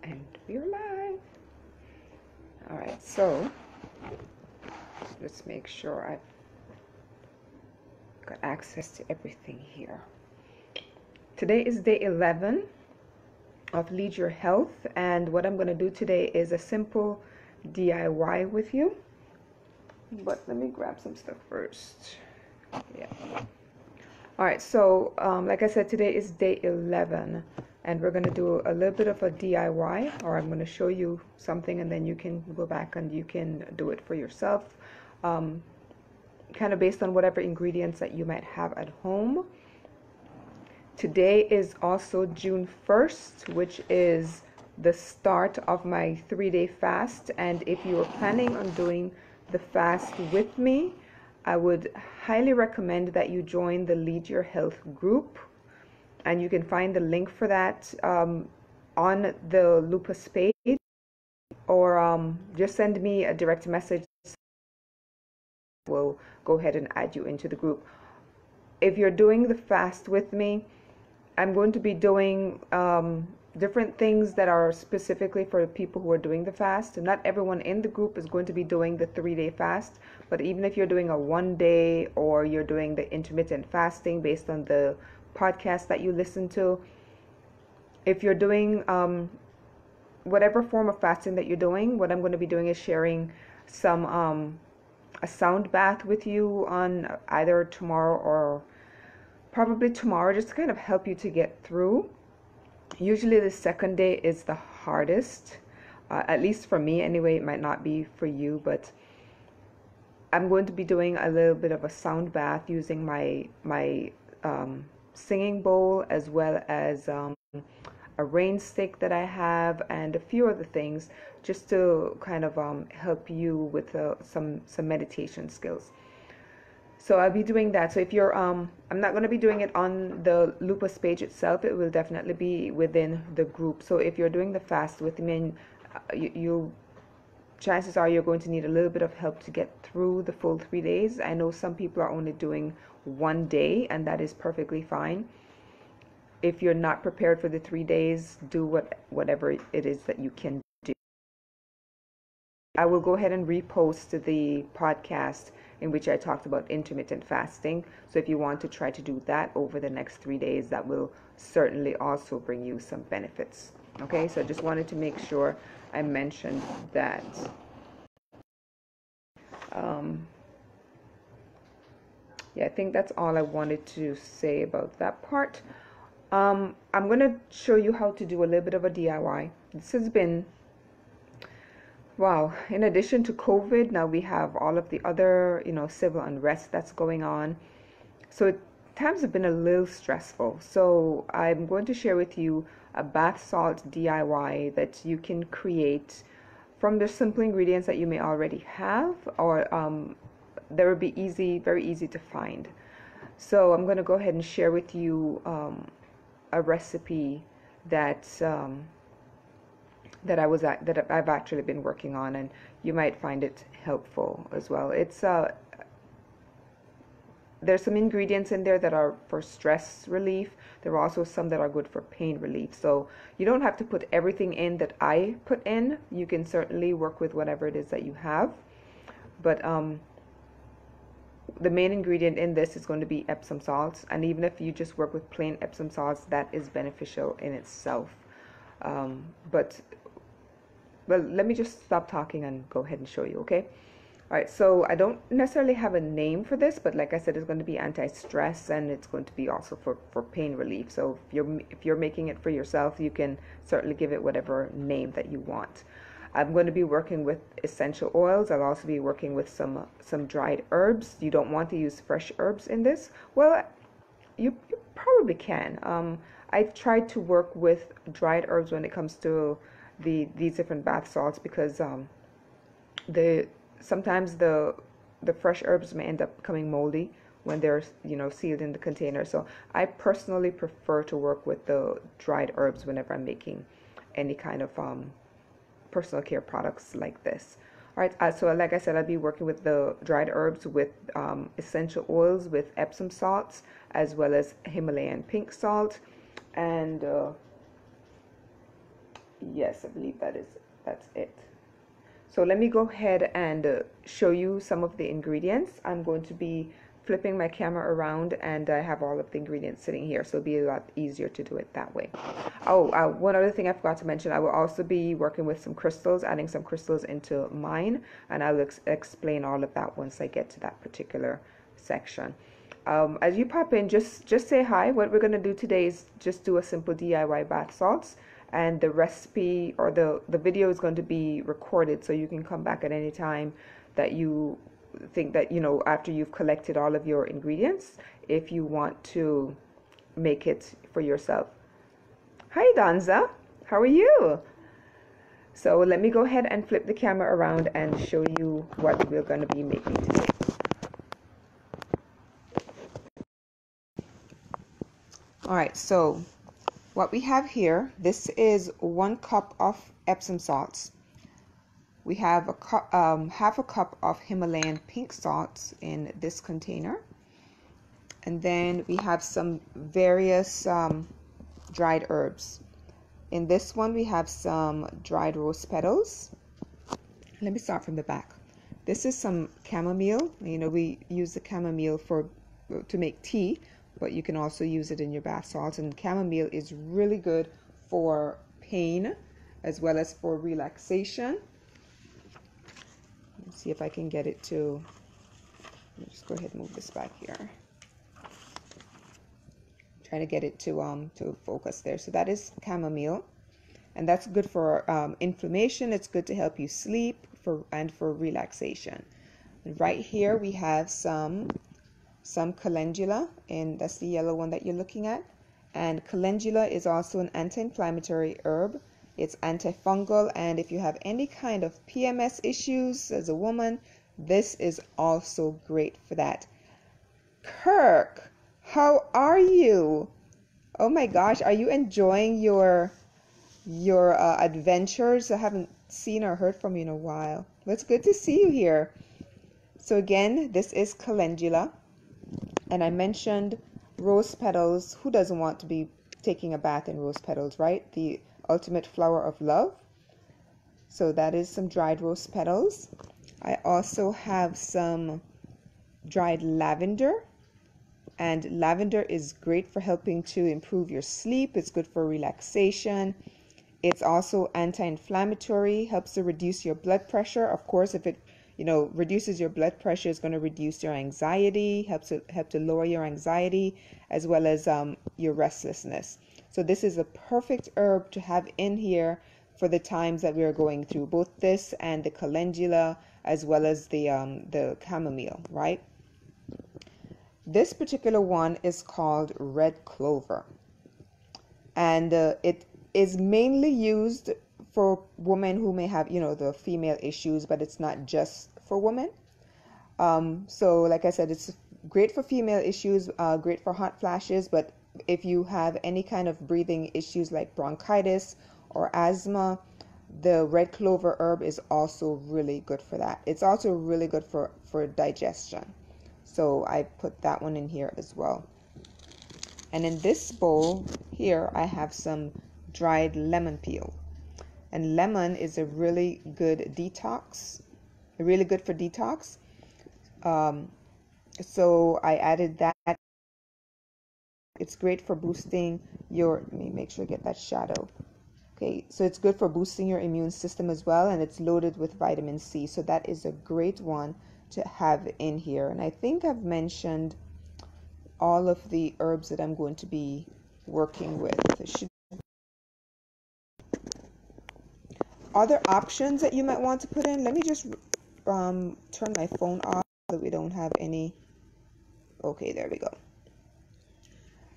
And we're live. All right, so let's make sure I've got access to everything here. Today is day 11 of Lead Your Health, and what I'm going to do today is a simple DIY with you. But let me grab some stuff first. Yeah. All right, so like I said, today is day 11, and we're going to do a little bit of a DIY, or I'm going to show you something, and then you can go back and you can do it for yourself, kind of based on whatever ingredients that you might have at home. Today is also June 1st, which is the start of my 3-day fast, and if you are planning on doing the fast with me, I would highly recommend that you join the Lead Your Health group, and you can find the link for that on the Lupus page, or just send me a direct message. We'll go ahead and add you into the group. If you're doing the fast with me, I'm going to be doing different things that are specifically for people who are doing the fast. And not everyone in the group is going to be doing the 3-day fast, but even if you're doing a 1-day or you're doing the intermittent fasting based on the podcast that you listen to, if you're doing whatever form of fasting that you're doing, what I'm going to be doing is sharing some a sound bath with you on either tomorrow or probably tomorrow, just to kind of help you to get through. Usually the second day is the hardest, at least for me anyway. It might not be for you, but I'm going to be doing a little bit of a sound bath using my singing bowl, as well as a rain stick that I have, and a few other things, just to kind of help you with some meditation skills. So I'll be doing that. So if you're I'm not going to be doing it on the Lupus page itself. It will definitely be within the group. So if you're doing the fast with me, you chances are you're going to need a little bit of help to get through the full 3 days. I know some people are only doing 1 day, and that is perfectly fine. If you're not prepared for the 3 days, do whatever it is that you can do. I will go ahead and repost the podcast in which I talked about intermittent fasting. So if you want to try to do that over the next 3 days, that will certainly also bring you some benefits. Okay, so I just wanted to make sure I mentioned that. Yeah, I think that's all I wanted to say about that part. I'm going to show you how to do a little bit of a DIY. This has been, wow, in addition to COVID, now we have all of the other, civil unrest that's going on. So times have been a little stressful. So I'm going to share with you a bath salt DIY that you can create from the simple ingredients that you may already have, or they will be very easy to find. So I'm going to go ahead and share with you a recipe that that I've actually been working on, and you might find it helpful as well. It's there's some ingredients in there that are for stress relief. There are also some that are good for pain relief. So you don't have to put everything in that I put in. You can certainly work with whatever it is that you have. But the main ingredient in this is going to be Epsom salts. And even if you just work with plain Epsom salts, that is beneficial in itself. Well, let me just stop talking and go ahead and show you, okay? All right, so I don't necessarily have a name for this, but like I said, it's going to be anti-stress, and it's going to be also for pain relief. So if you're making it for yourself, you can certainly give it whatever name that you want. I'm going to be working with essential oils. I'll also be working with some dried herbs. You don't want to use fresh herbs in this. Well, you probably can. I've tried to work with dried herbs when it comes to these different bath salts, because sometimes the fresh herbs may end up becoming moldy when they're sealed in the container. So I personally prefer to work with the dried herbs whenever I'm making any kind of personal care products like this. All right, so like I said, I'll be working with the dried herbs, with essential oils, with Epsom salts, as well as Himalayan pink salt, and Yes, I believe that's it. So let me go ahead and show you some of the ingredients. I'm going to be flipping my camera around, and I have all of the ingredients sitting here, so it'll be a lot easier to do it that way. Oh, one other thing I forgot to mention, I will also be working with some crystals, adding some crystals into mine, and I'll explain all of that once I get to that particular section. As you pop in, just say hi. What we're going to do today is just do a simple DIY bath salts, and the recipe or the video is going to be recorded, so you can come back at any time that you think that, you know, after you've collected all of your ingredients, if you want to make it for yourself. Hi Danza, how are you? So let me go ahead and flip the camera around and show you what we're going to be making today. All right, so what we have here, this is 1 cup of Epsom salts. We have a cup, half a cup of Himalayan pink salt in this container. And then we have some various dried herbs. In this one, we have some dried rose petals. Let me start from the back. This is some chamomile. You know, we use the chamomile to make tea, but you can also use it in your bath salts. And chamomile is really good for pain as well as for relaxation. Let's see if I can get it to, just go ahead and move this back here. Try to get it to focus there. So that is chamomile, and that's good for inflammation. It's good to help you sleep and for relaxation. And right here we have some calendula, and that's the yellow one that you're looking at. And calendula is also an anti-inflammatory herb. It's antifungal, and if you have any kind of PMS issues as a woman, this is also great for that. Kirk, how are you? Oh my gosh, are you enjoying your adventures? I haven't seen or heard from you in a while. Well, it's good to see you here. So again, this is calendula, and I mentioned rose petals. Who doesn't want to be taking a bath in rose petals, right? The ultimate flower of love. So that is some dried rose petals. I also have some dried lavender, and lavender is great for helping to improve your sleep. It's good for relaxation. It's also anti-inflammatory, helps to reduce your blood pressure. Of course, if it, you know, reduces your blood pressure, it's going to reduce your anxiety, help to lower your anxiety as well as your restlessness. So this is a perfect herb to have in here for the times that we are going through, both this and the calendula as well as the chamomile, right? This particular one is called red clover, and it is mainly used for women who may have, you know, the female issues, but it's not just for women. So like I said, it's great for female issues, great for hot flashes, but if you have any kind of breathing issues like bronchitis or asthma, the red clover herb is also really good for that. It's also really good for digestion. So I put that one in here as well. And in this bowl here, I have some dried lemon peel. And lemon is a really good detox, really good for detox. So I added that. It's great for boosting your, let me make sure I get that shadow. Okay, so it's good for boosting your immune system as well, and it's loaded with vitamin C. So that is a great one to have in here. And I think I've mentioned all of the herbs that I'm going to be working with. Other options that you might want to put in, let me just turn my phone off so that we don't have any. Okay, there we go.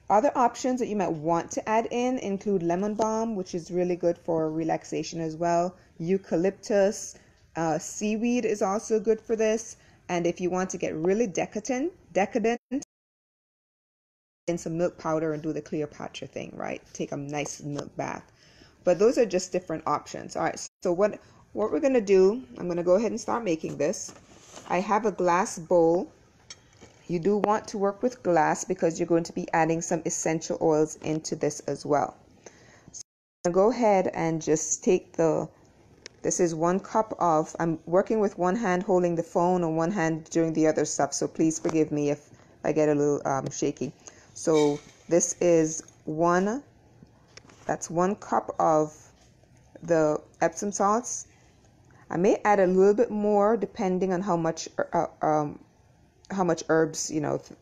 Other options that you might want to add in include lemon balm, which is really good for relaxation as well. Eucalyptus, seaweed is also good for this. And if you want to get really decadent, in some milk powder and do the Cleopatra thing, right? Take a nice milk bath. But those are just different options. All right, so what we're going to do, I'm going to go ahead and start making this. I have a glass bowl. You do want to work with glass because you're going to be adding some essential oils into this as well. Go ahead and just take this is 1 cup of, I'm working with one hand holding the phone and one hand doing the other stuff, so please forgive me if I get a little shaky. So this is that's 1 cup of the Epsom salts. I may add a little bit more depending on how much herbs,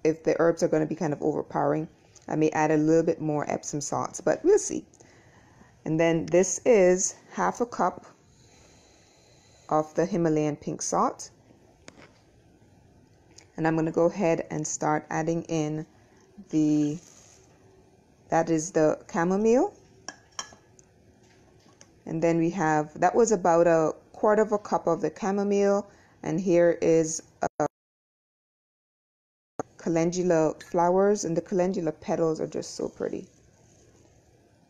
if the herbs are going to be kind of overpowering. I may add a little bit more Epsom salts, but we'll see. And then this is 1/2 cup of the Himalayan pink salt. And I'm going to go ahead and start adding in that is the chamomile. And then we have, that was about 1/4 cup of the chamomile. And here is calendula flowers, and the calendula petals are just so pretty.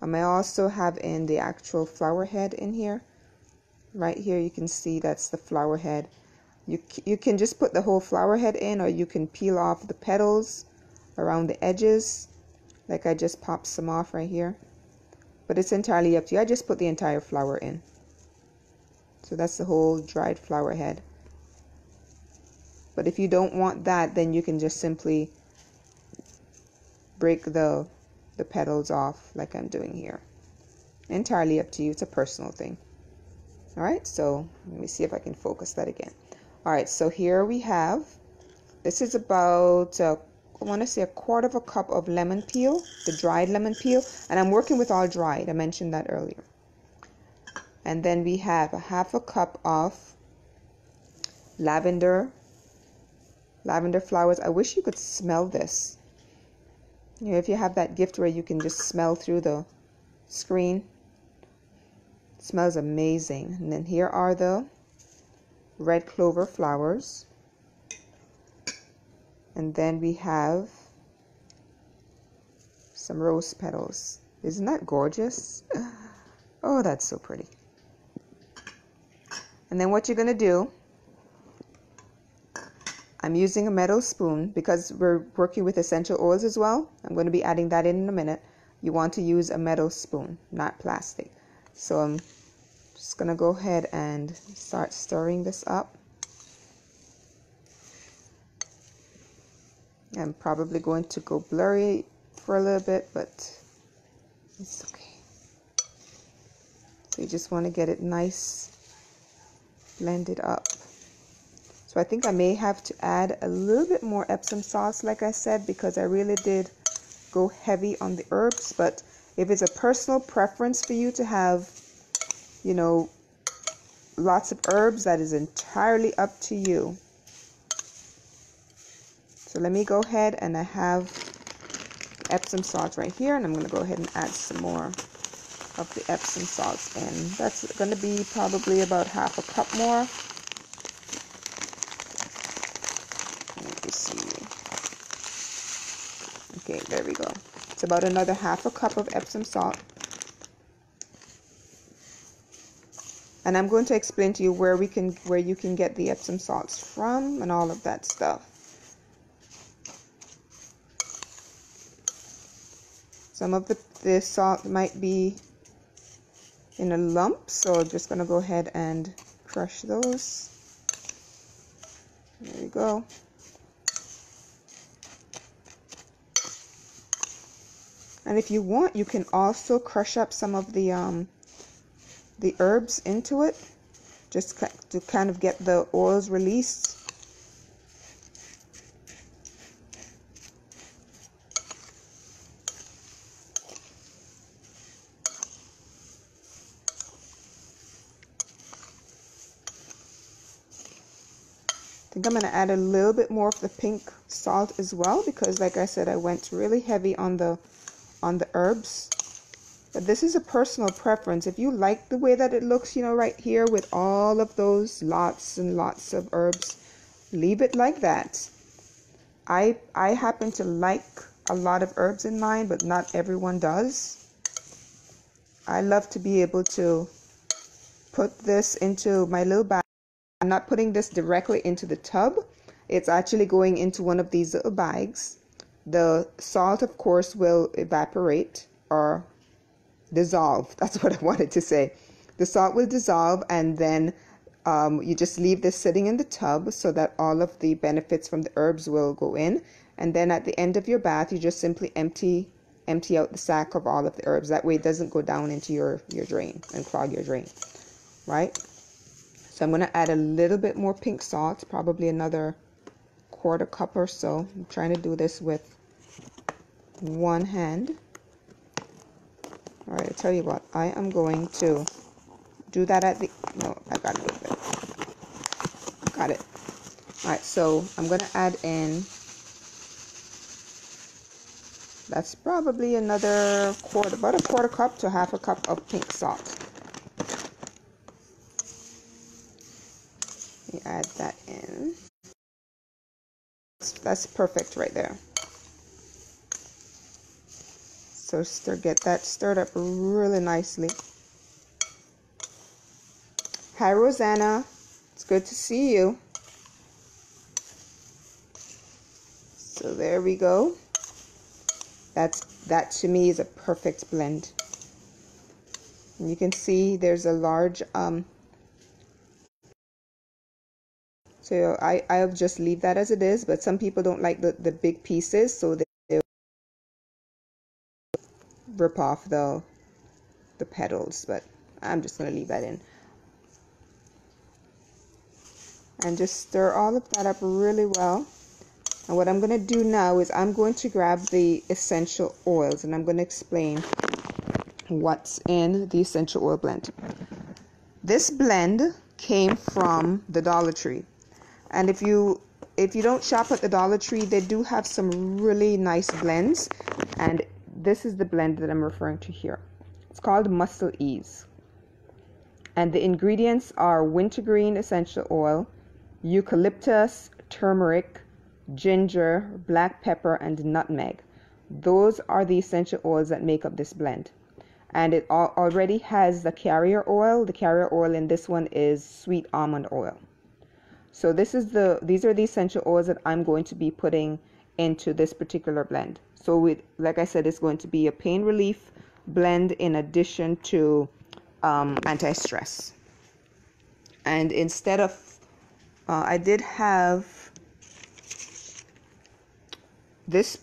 I may also have in the actual flower head in here. Right here you can see that's the flower head. You can just put the whole flower head in, or you can peel off the petals around the edges, like I just popped some off right here. But it's entirely up to you. I just put the entire flower in. So that's the whole dried flower head. But if you don't want that, then you can just simply break the petals off like I'm doing here. Entirely up to you. It's a personal thing. All right, so let me see if I can focus that again. All right, so here we have, this is about, I want to say 1/4 cup of lemon peel, the dried lemon peel, and I'm working with all dried. I mentioned that earlier. And then we have 1/2 cup of lavender flowers. I wish you could smell this. If you have that gift where you can just smell through the screen. It smells amazing. And then here are the red clover flowers. And then we have some rose petals. Isn't that gorgeous? Oh, that's so pretty. And then what you're going to do, I'm using a metal spoon because we're working with essential oils as well. I'm going to be adding that in a minute. You want to use a metal spoon, not plastic. So I'm just going to go ahead and start stirring this up. I'm probably going to go blurry for a little bit, but it's okay. So you just want to get it nice, blended up. So I think I may have to add a little bit more Epsom salts, like I said, because I really did go heavy on the herbs. But if it's a personal preference for you to have, lots of herbs, that is entirely up to you. So let me go ahead, and I have Epsom salts right here, and I'm going to go ahead and add some more of the Epsom salts in. That's going to be probably about 1/2 cup more. Let me see. Okay, there we go. It's about another 1/2 cup of Epsom salt. And I'm going to explain to you where you can get the Epsom salts from and all of that stuff. Some of the salt might be in a lump, so I'm just going to go ahead and crush those. There we go. And if you want, you can also crush up some of the herbs into it, just to kind of get the oils released. I think I'm going to add a little bit more of the pink salt as well, because like I said, I went really heavy on the herbs. But this is a personal preference. If you like the way that it looks, right here with all of those lots and lots of herbs, leave it like that. I happen to like a lot of herbs in mine, but not everyone does. I love to be able to put this into my little bag. I'm not putting this directly into the tub. It's actually going into one of these little bags. The salt, of course, will evaporate, or dissolve. That's what I wanted to say. The salt will dissolve, and then you just leave this sitting in the tub so that all of the benefits from the herbs will go in. And then at the end of your bath, you just simply empty out the sack of all of the herbs. That way it doesn't go down into your drain and clog your drain, right? So I'm going to add a little bit more pink salt, probably another 1/4 cup or so. I'm trying to do this with one hand. All right, I tell you what, I am going to do that at the, no, I got it a little bit. Got it. All right, so I'm going to add in, that's probably another about a 1/4 cup to 1/2 cup of pink salt. You add that in. That's perfect right there. So get that stirred up really nicely. Hi, Rosanna. It's good to see you. So there we go. That to me is a perfect blend. And you can see there's a large so I'll just leave that as it is, but some people don't like the big pieces, so they rip off the petals, but I'm just going to leave that in. And just stir all of that up really well. And what I'm going to do now is I'm going to grab the essential oils, and I'm going to explain what's in the essential oil blend. This blend came from the Dollar Tree. And if you don't shop at the Dollar Tree, they do have some really nice blends. And this is the blend that I'm referring to here. It's called Muscle Ease. And the ingredients are wintergreen essential oil, eucalyptus, turmeric, ginger, black pepper, and nutmeg. Those are the essential oils that make up this blend. And it already has the carrier oil. The carrier oil in this one is sweet almond oil. So these are the essential oils that I'm going to be putting into this particular blend. So like I said, it's going to be a pain relief blend in addition to anti-stress. And instead of, I did have this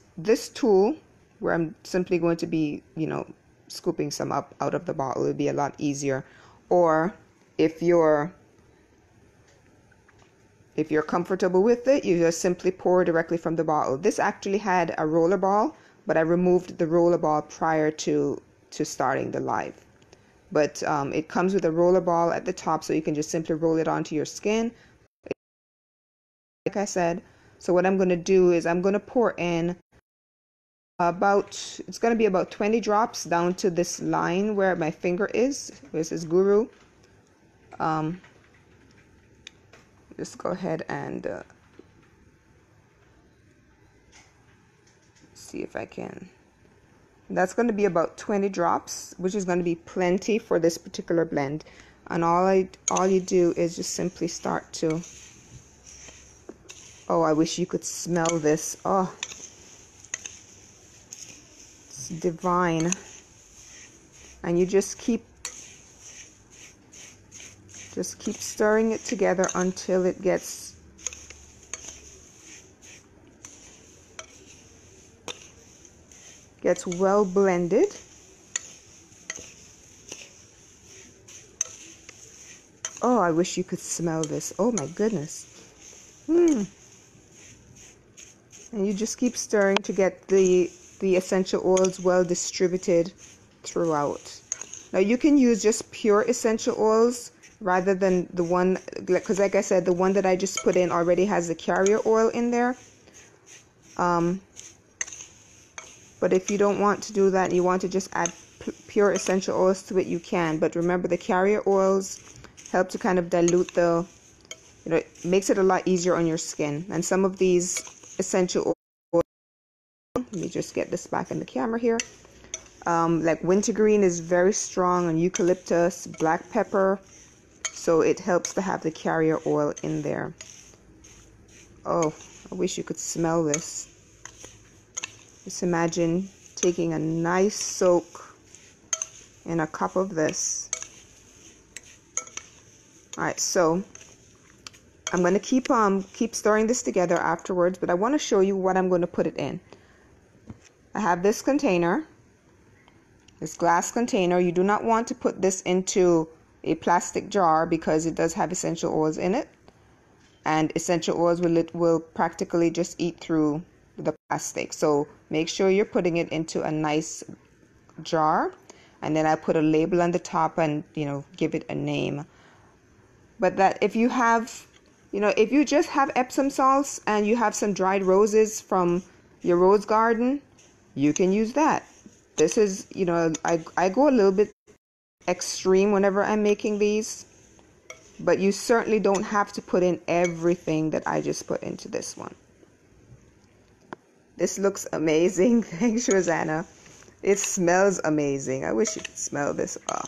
tool where I'm simply going to be, scooping some up out of the bottle. It would be a lot easier. Or if you're comfortable with it, you just simply pour directly from the bottle. This actually had a roller ball, but I removed the roller ball prior to starting the live. But it comes with a roller ball at the top, so you can just simply roll it onto your skin. Like I said, so what I'm going to do is I'm going to pour in it's going to be about 20 drops down to this line where my finger is. This is Guru. Just go ahead and see if I can. That's going to be about 20 drops, which is going to be plenty for this particular blend. And all you do is just simply start to. Oh, I wish you could smell this. Oh, it's divine. And you just keep stirring it together until it gets well blended. Oh, I wish you could smell this. Oh my goodness. And you just keep stirring to get the essential oils well distributed throughout. Now you can use just pure essential oils rather than the one, because like I said, the one that I just put in already has the carrier oil in there. But if you don't want to do that, you want to just add pure essential oils to it, you can. But remember, the carrier oils help to kind of dilute it makes it a lot easier on your skin. And some of these essential oils, let me just get this back in the camera here. Like wintergreen is very strong on eucalyptus, black pepper. So it helps to have the carrier oil in there. Oh, I wish you could smell this. Just imagine taking a nice soak in a cup of this. All right, so I'm going to keep stirring this together afterwards, but I want to show you what I'm going to put it in. I have this container, this glass container. You do not want to put this into a plastic jar because it does have essential oils in it, and essential oils will practically just eat through the plastic. So make sure you're putting it into a nice jar, and then I put a label on the top and give it a name. But that if you have if you just have Epsom salts and you have some dried roses from your rose garden, you can use that. This is, I go a little bit extreme whenever I'm making these, but you certainly don't have to put in everything that I just put into this one. This looks amazing. Thanks, Rosanna. It smells amazing. I wish you could smell this. Oh.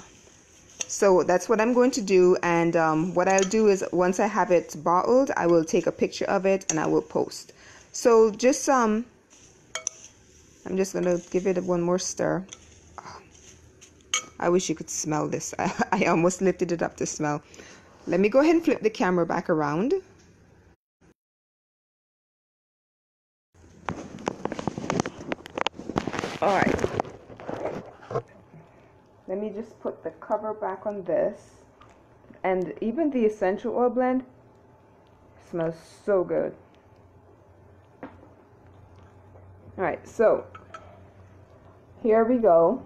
So that's what I'm going to do, and what I'll do is once I have it bottled, I will take a picture of it and I will post. So just I'm just going to give it one more stir. Oh, I wish you could smell this. I almost lifted it up to smell. Let me go ahead and flip the camera back around. All right. Let me just put the cover back on this. And even the essential oil blend smells so good. Alright, so here we go.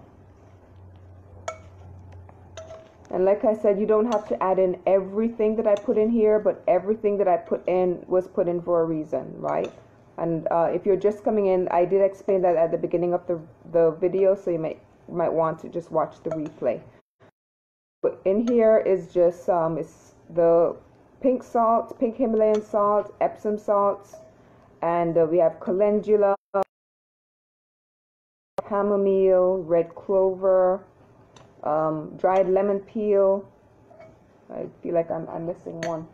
And like I said, you don't have to add in everything that I put in here, but everything that I put in was put in for a reason, right? And if you're just coming in, I did explain that at the beginning of the video, so you might want to just watch the replay. But in here is just it's the pink salt, pink Himalayan salt, Epsom salts, and we have calendula, chamomile, red clover, dried lemon peel. I feel like I'm missing one.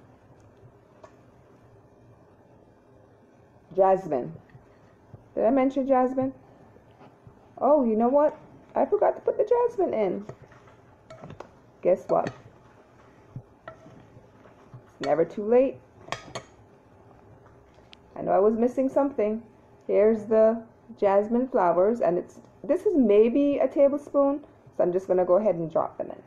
Jasmine. Did I mention jasmine? Oh, you know what? I forgot to put the jasmine in. Guess what? It's never too late. I know I was missing something. Here's the jasmine flowers, and this is maybe a tablespoon, so I'm just going to go ahead and drop them in.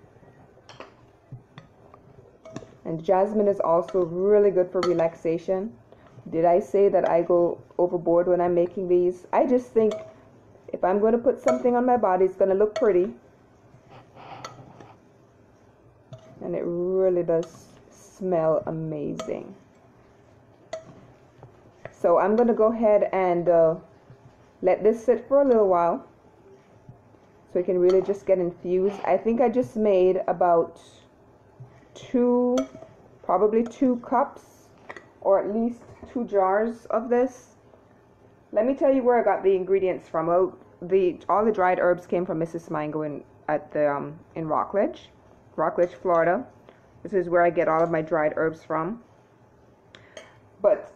And jasmine is also really good for relaxation. Did I say that I go overboard when I'm making these? I just think if I'm going to put something on my body, it's going to look pretty. And it really does smell amazing. So I'm going to go ahead and let this sit for a little while so it can really just get infused. I think I just made about probably 2 cups, or at least 2 jars of this. Let me tell you where I got the ingredients from. Well, all the dried herbs came from Mrs. Mango in Rockledge, Florida. This is where I get all of my dried herbs from. But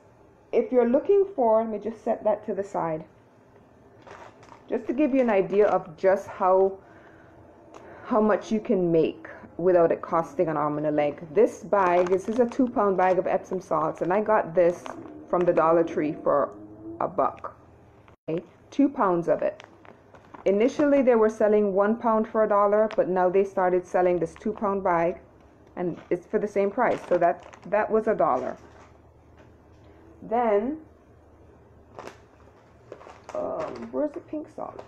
if you're looking for, let me just set that to the side, just to give you an idea of just how much you can make without it costing an arm and a leg. This is a 2-pound bag of Epsom salts, and I got this from the Dollar Tree for $1. Okay? 2 pounds of it. Initially they were selling 1 pound for $1, but now they started selling this 2-pound bag, and it's for the same price. So that was $1. Then where's the pink salt?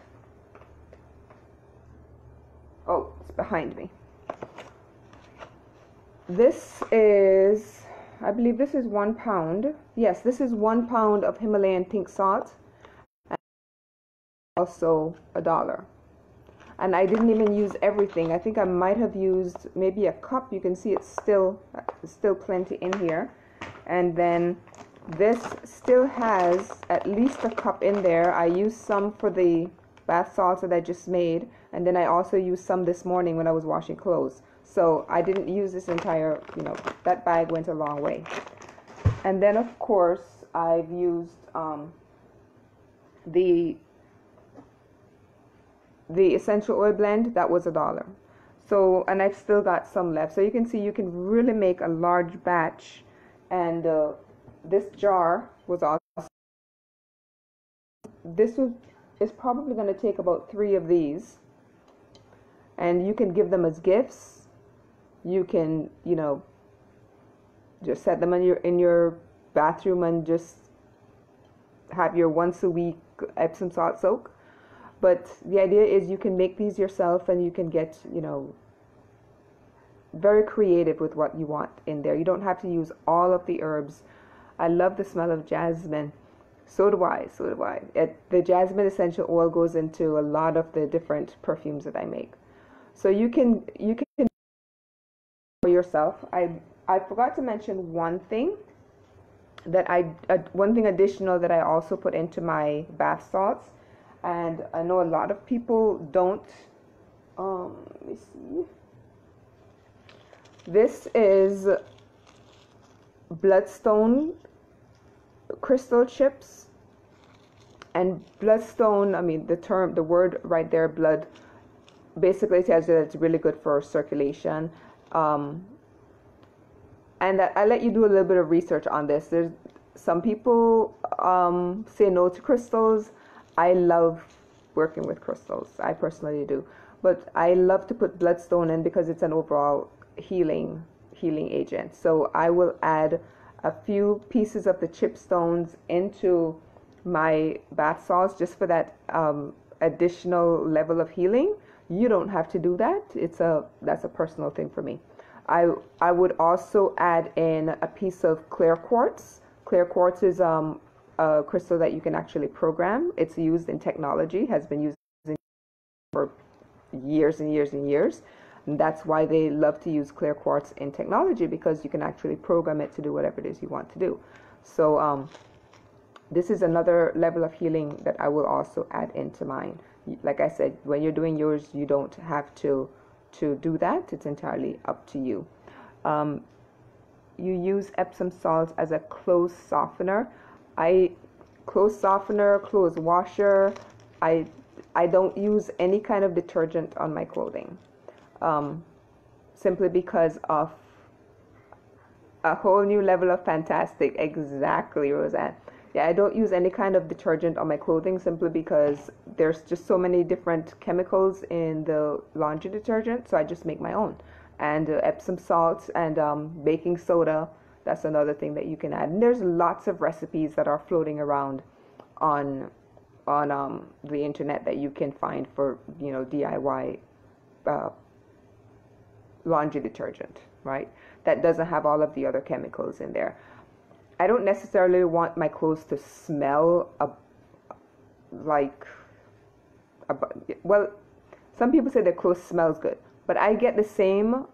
Oh, it's behind me. This is, I believe this is 1 pound. Yes, this is 1 pound of Himalayan pink salt, and also $1. And I didn't even use everything. I think I might have used maybe a cup. You can see it's still plenty in here. And then this still has at least a cup in there. I used some for the bath salts that I just made, and then I also used some this morning when I was washing clothes. So I didn't use this entire, that bag went a long way. And then of course I've used the essential oil blend. That was $1. So, and I've still got some left. So you can see you can really make a large batch. And this jar was also, is probably going to take about 3 of these. And you can give them as gifts. You can, you know, just set them in your bathroom and just have your once a week Epsom salt soak. But the idea is you can make these yourself, and you can get, you know, very creative with what you want in there. You don't have to use all of the herbs. I love the smell of jasmine. So do I. So do I. The jasmine essential oil goes into a lot of the different perfumes that I make. So you can for yourself. I forgot to mention one thing that one thing additional that I also put into my bath salts, and I know a lot of people don't. Let me see. This is bloodstone crystal chips. And bloodstone, I mean, the word right there, blood, basically tells you that it's really good for circulation. And that I let you do a little bit of research on this. There's some people say no to crystals. I love working with crystals. I personally do. But I love to put bloodstone in because it's an overall healing agent. So I will add a few pieces of the chip stones into my bath salts just for that additional level of healing. You don't have to do that. That's a personal thing for me. I would also add in a piece of clear quartz. Clear quartz is a crystal that you can actually program. It's used in technology, has been used for years and years and years. And that's why they love to use clear quartz in technology, because you can actually program it to do whatever it is you want to do. So this is another level of healing that I will also add into mine. Like I said, when you're doing yours, you don't have to do that. It's entirely up to you. You use Epsom salt as a clothes softener. Clothes softener, clothes washer. I don't use any kind of detergent on my clothing, simply because of a whole new level of fantastic. Exactly, Roseanne. Yeah, I don't use any kind of detergent on my clothing simply because there's just so many different chemicals in the laundry detergent, so I just make my own. And Epsom salt and baking soda, that's another thing that you can add. And there's lots of recipes that are floating around on the internet that you can find for, you know, DIY laundry detergent, right? That doesn't have all of the other chemicals in there. I don't necessarily want my clothes to smell well, some people say their clothes smells good, but I get the same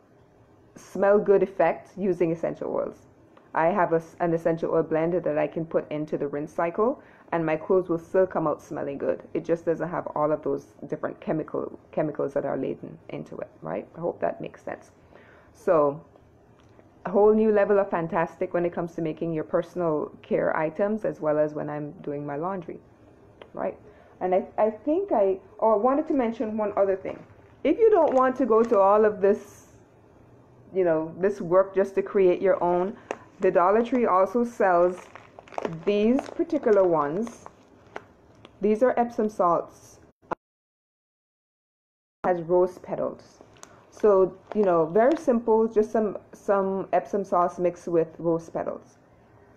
smell good effect using essential oils. I have an essential oil blender that I can put into the rinse cycle, and my clothes will still come out smelling good. It just doesn't have all of those different chemicals that are laden into it, right? I hope that makes sense. So a whole new level of fantastic when it comes to making your personal care items, as well as when I'm doing my laundry, right? And I think I wanted to mention one other thing. If you don't want to go to all of this, you know, this work just to create your own, the Dollar Tree also sells these particular ones. These are Epsom salts. Has rose petals. So, you know, very simple, just some Epsom salts mixed with rose petals.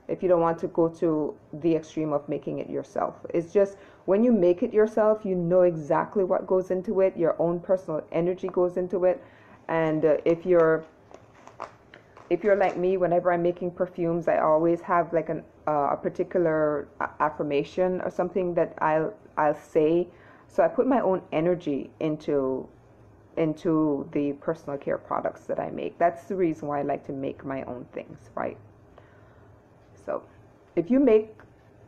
If you don't want to go to the extreme of making it yourself. It's just when you make it yourself, you know exactly what goes into it. Your own personal energy goes into it. And if you're like me, whenever I'm making perfumes, I always have like a particular affirmation or something that I'll say. So I put my own energy into the personal care products that I make. That's the reason why I like to make my own things, right? So if you make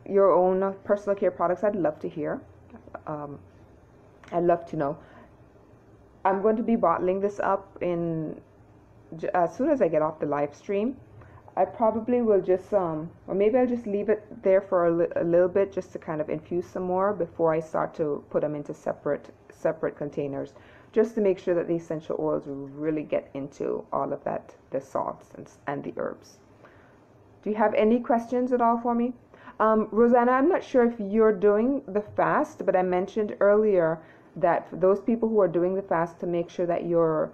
your own personal care products, I'd love to hear. I'd love to know. I'm going to be bottling this up as soon as I get off the live stream. I probably will just or maybe I'll just leave it there for a little bit just to kind of infuse some more before I start to put them into separate containers just to make sure that the essential oils really get into all of that, the salts and the herbs. Do you have any questions at all for me? Rosanna, I'm not sure if you're doing the fast, but I mentioned earlier that for those people who are doing the fast, to make sure that you're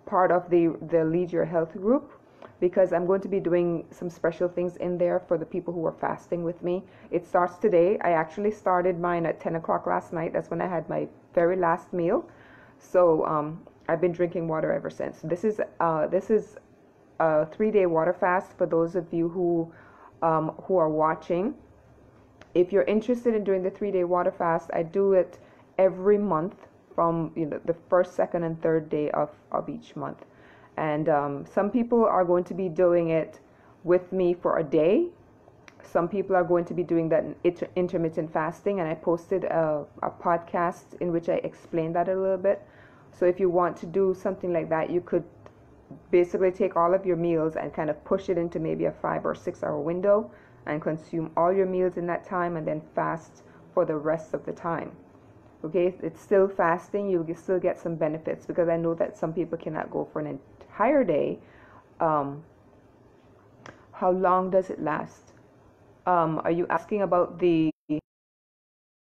part of the Lead Your Health group, because I'm going to be doing some special things in there for the people who are fasting with me. It starts today. I actually started mine at 10 o'clock last night. That's when I had my very last meal. So I've been drinking water ever since. This is a 3-day water fast for those of you who are watching. If you're interested in doing the 3-day water fast, I do it every month from the first, second, and third day of each month. And some people are going to be doing it with me for a day. Some people are going to be doing that intermittent fasting, and I posted a podcast in which I explained that a little bit. So if you want to do something like that, you could basically take all of your meals and kind of push it into maybe a 5 or 6 hour window and consume all your meals in that time and then fast for the rest of the time. Okay, it's still fasting. You'll still get some benefits, because I know that some people cannot go for an entire day. How long does it last? Are you asking about the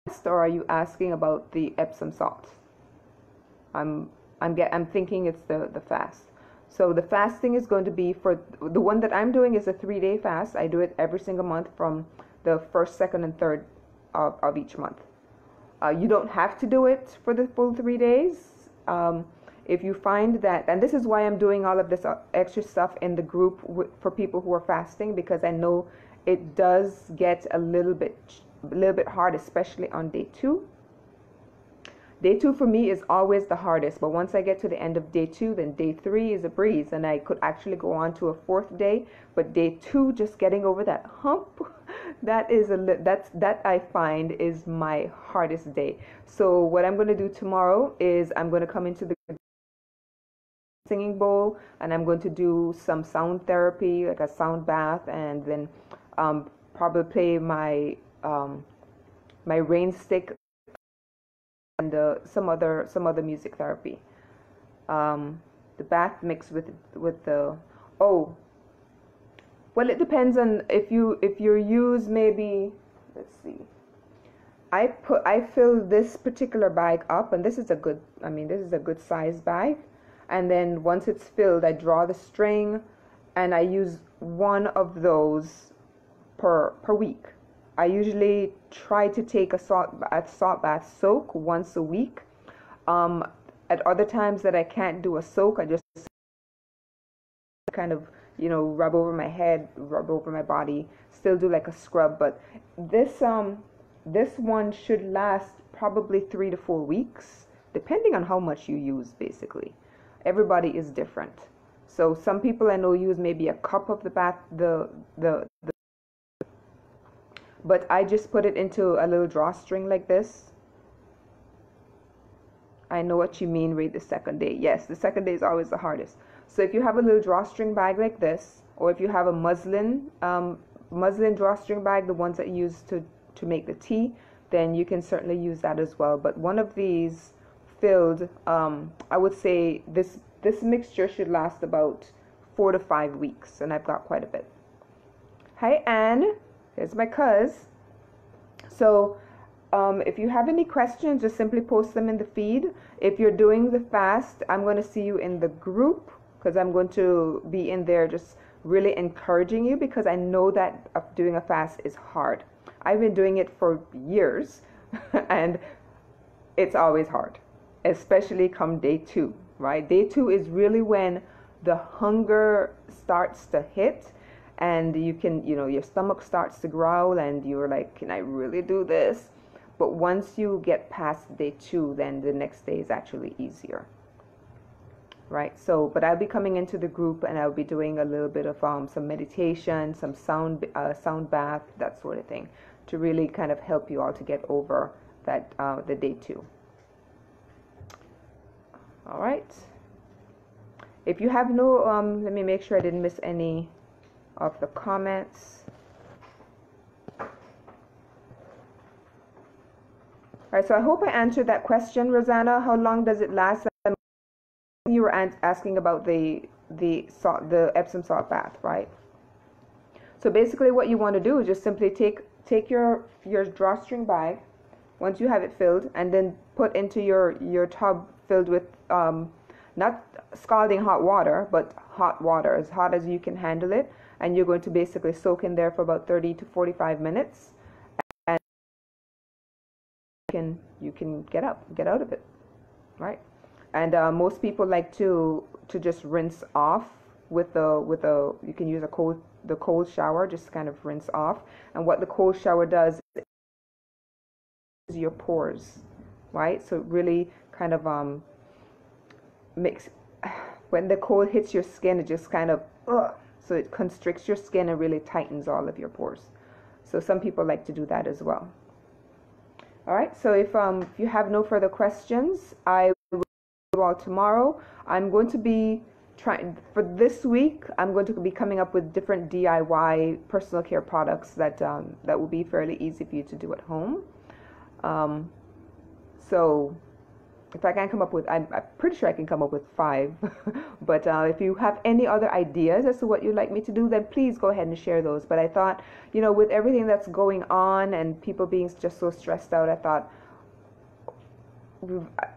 fast, or are you asking about the Epsom salts? I'm thinking it's the fast. So the fasting is going to be, for the one that I'm doing, is a 3-day fast. I do it every single month from the first, second, and third of each month. You don't have to do it for the full 3 days. If you find that, and this is why I'm doing all of this extra stuff in the group for people who are fasting, because I know it does get a little bit hard, especially on day 2. Day 2 for me is always the hardest, but once I get to the end of day 2, then day 3 is a breeze, and I could actually go on to a 4th day. But day 2, just getting over that hump, that I find is my hardest day. So what I'm going to do tomorrow is I'm going to come into the singing bowl, and I'm going to do some sound therapy, like a sound bath, and then probably play my my rain stick and some other music therapy. The bath mixed with the well, it depends on if you use, maybe, let's see. I fill this particular bag up, and this is a good size bag. And then once it's filled, I draw the string, and I use one of those per week. I usually try to take a salt bath soak once a week. At other times that I can't do a soak, I just kind of, rub over my head, rub over my body, still do like a scrub. But this one should last probably 3 to 4 weeks, depending on how much you use, basically. Everybody is different. So some people I know use maybe a cup of the bath, but I just put it into a little drawstring like this. I know what you mean, read the second day. Yes, the second day is always the hardest. So if you have a little drawstring bag like this, or if you have a muslin drawstring bag, the ones that you use to make the tea, then you can certainly use that as well. But one of these filled, I would say this mixture should last about 4 to 5 weeks, and I've got quite a bit. Hi, Anne. Here's my cuz. So if you have any questions, just simply post them in the feed. If you're doing the fast, I'm going to see you in the group, because I'm going to be in there just really encouraging you, because I know that doing a fast is hard. I've been doing it for years and it's always hard, especially come day 2, right? Day 2 is really when the hunger starts to hit, and you can, your stomach starts to growl, and you're like, can I really do this? But once you get past day 2, then the next day is actually easier, right? So, but I'll be coming into the group, and I'll be doing a little bit of some meditation, some sound bath, that sort of thing, to really kind of help you all to get over that the day 2. All right. If you have no, let me make sure I didn't miss any of the comments. All right, so I hope I answered that question, Rosanna. How long does it last? I'm you were asking about the salt, the Epsom salt bath, right? So basically, what you want to do is just simply take your drawstring bag, once you have it filled, and then put into your tub filled with not scalding hot water, but hot water, as hot as you can handle it, and you're going to basically soak in there for about 30 to 45 minutes, and you can get out of it, right? And most people like to just rinse off with a you can use the cold shower, just kind of rinse off. And what the cold shower does is your pores, right? So it really kind of makes, when the cold hits your skin, it just kind of so it constricts your skin and really tightens all of your pores. So some people like to do that as well. All right, so if you have no further questions, I will see you all tomorrow. I'm going to be trying, for this week, I'm going to be coming up with different DIY personal care products that that will be fairly easy for you to do at home. So if I can come up with, I'm pretty sure I can come up with 5. But if you have any other ideas as to what you'd like me to do, then please go ahead and share those. But I thought, you know, with everything that's going on and people being just so stressed out, I thought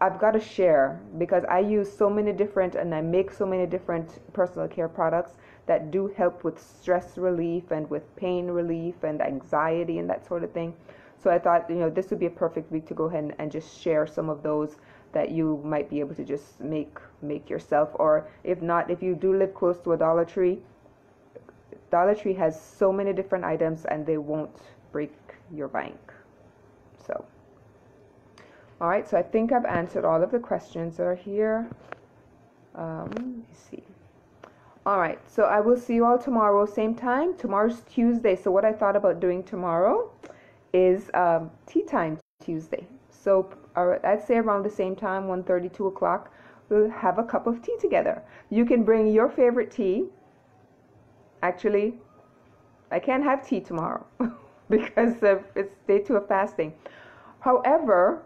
I've got to share, because I use so many different, and I make so many different personal care products that do help with stress relief and with pain relief and anxiety and that sort of thing. So I thought, you know, this would be a perfect week to go ahead and just share some of those that you might be able to just make yourself. Or if not, if you do live close to a Dollar Tree has so many different items and they won't break your bank. So, all right, so I think I've answered all of the questions that are here. Let me see. All right, so I will see you all tomorrow, same time. Tomorrow's Tuesday, so what I thought about doing tomorrow is tea time Tuesday. So I'd say around the same time, 1:30, 2 o'clock, we'll have a cup of tea together. You can bring your favorite tea. Actually, I can't have tea tomorrow because it's day 2 of fasting. However,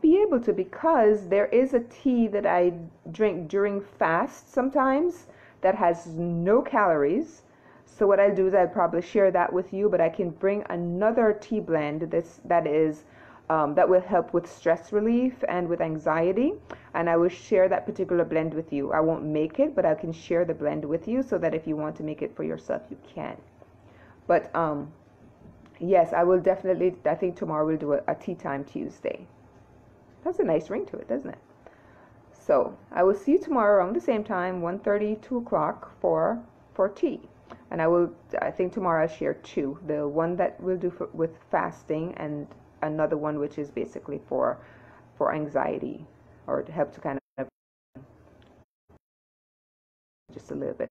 be able to, because there is a tea that I drink during fast sometimes that has no calories. So what I'll do is I'll probably share that with you, but I can bring another tea blend that will help with stress relief and with anxiety, and I will share that particular blend with you. I won't make it, but I can share the blend with you so that if you want to make it for yourself, you can. But yes, I will definitely, I think tomorrow we'll do a tea time Tuesday. That's a nice ring to it, doesn't it? So I will see you tomorrow around the same time, 1:30, 2 o'clock for tea. And I think tomorrow I'll share 2. The one that we'll do with fasting, and another one which is basically for anxiety, or to help to kind of just a little bit.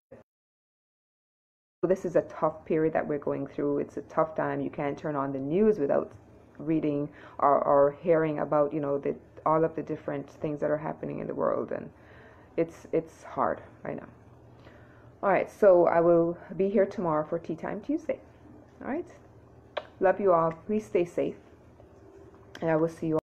This is a tough period that we're going through. It's a tough time. You can't turn on the news without reading or hearing about, you know, all of the different things that are happening in the world, and it's hard right now. All right, so I will be here tomorrow for Tea Time Tuesday. All right, love you all. Please stay safe, and I will see you all.